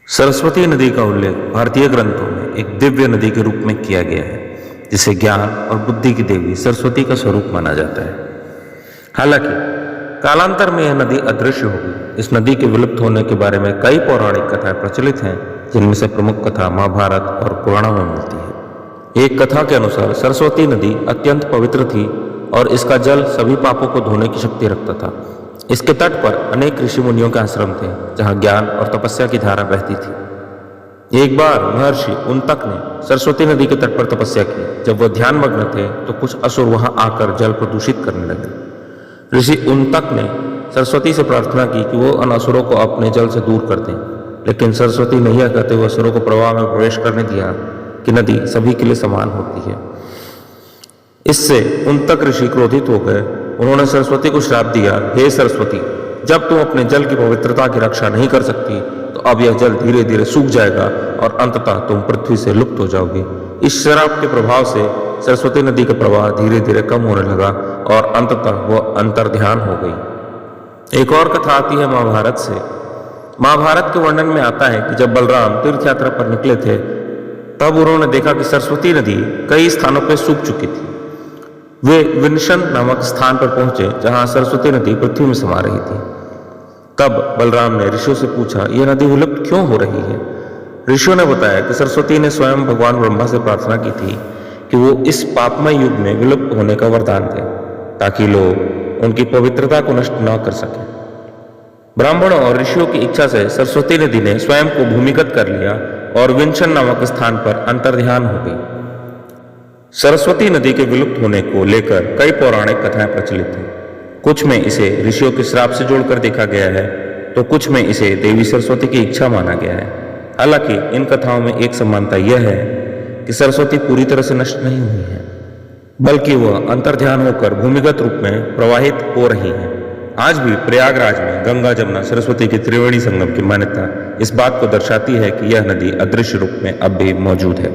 सरस्वती नदी का उल्लेख भारतीय ग्रंथों में एक दिव्य नदी के रूप में किया गया है, जिसे ज्ञान और बुद्धि की देवी सरस्वती का स्वरूप माना जाता है। हालांकि कालांतर में यह नदी अदृश्य हो गई। इस नदी के विलुप्त होने के बारे में कई पौराणिक कथाएं प्रचलित हैं, जिनमें से प्रमुख कथा महाभारत और पुराणों में मिलती है। एक कथा के अनुसार सरस्वती नदी अत्यंत पवित्र थी और इसका जल सभी पापों को धोने की शक्ति रखता था। इसके तट पर अनेक ऋषि मुनियों के आश्रम थे, जहां ज्ञान और तपस्या की धारा बहती थी। एक बार महर्षि उनतक ने सरस्वती नदी के तट पर तपस्या की। जब वह ध्यानमग्न थे तो कुछ असुर वहां आकर जल प्रदूषित करने लगे। ऋषि उनतक ने सरस्वती से प्रार्थना की कि वो उन असुरों को अपने जल से दूर कर दें, लेकिन सरस्वती नहीं यह कहते हुए असुरों को प्रवाह में प्रवेश करने दिया कि नदी सभी के लिए समान होती है। इससे उनतक ऋषि क्रोधित हो गए। उन्होंने सरस्वती को श्राप दिया, हे सरस्वती, जब तुम अपने जल की पवित्रता की रक्षा नहीं कर सकती तो अब यह जल धीरे धीरे सूख जाएगा और अंततः तुम पृथ्वी से लुप्त हो जाओगी। इस श्राप के प्रभाव से सरस्वती नदी का प्रवाह धीरे धीरे कम होने लगा और अंततः वह अंतर्ध्यान हो गई। एक और कथा आती है महाभारत से। महाभारत के वर्णन में आता है कि जब बलराम तीर्थ यात्रा पर निकले थे, तब उन्होंने देखा कि सरस्वती नदी कई स्थानों पर सूख चुकी थी। वे विंशन नामक स्थान पर पहुंचे, जहां सरस्वती नदी पृथ्वी में समा रही थी। तब बलराम ने ऋषियों से पूछा, यह नदी विलुप्त क्यों हो रही है? ऋषियों ने बताया कि सरस्वती ने स्वयं भगवान ब्रह्मा से प्रार्थना की थी कि वो इस पापमय युग में विलुप्त होने का वरदान दें, ताकि लोग उनकी पवित्रता को नष्ट न कर सकें। ब्राह्मणों और ऋषियों की इच्छा से सरस्वती नदी ने स्वयं को भूमिगत कर लिया और विंशन नामक स्थान पर अंतर्ध्यान हो गई। सरस्वती नदी के विलुप्त होने को लेकर कई पौराणिक कथाएं प्रचलित हैं। कुछ में इसे ऋषियों के श्राप से जोड़कर देखा गया है, तो कुछ में इसे देवी सरस्वती की इच्छा माना गया है। हालांकि इन कथाओं में एक समानता यह है कि सरस्वती पूरी तरह से नष्ट नहीं हुई है, बल्कि वह अंतर्ध्यान होकर भूमिगत रूप में प्रवाहित हो रही है। आज भी प्रयागराज में गंगा जमुना सरस्वती के त्रिवेणी संगम की मान्यता इस बात को दर्शाती है कि यह नदी अदृश्य रूप में अब भी मौजूद है।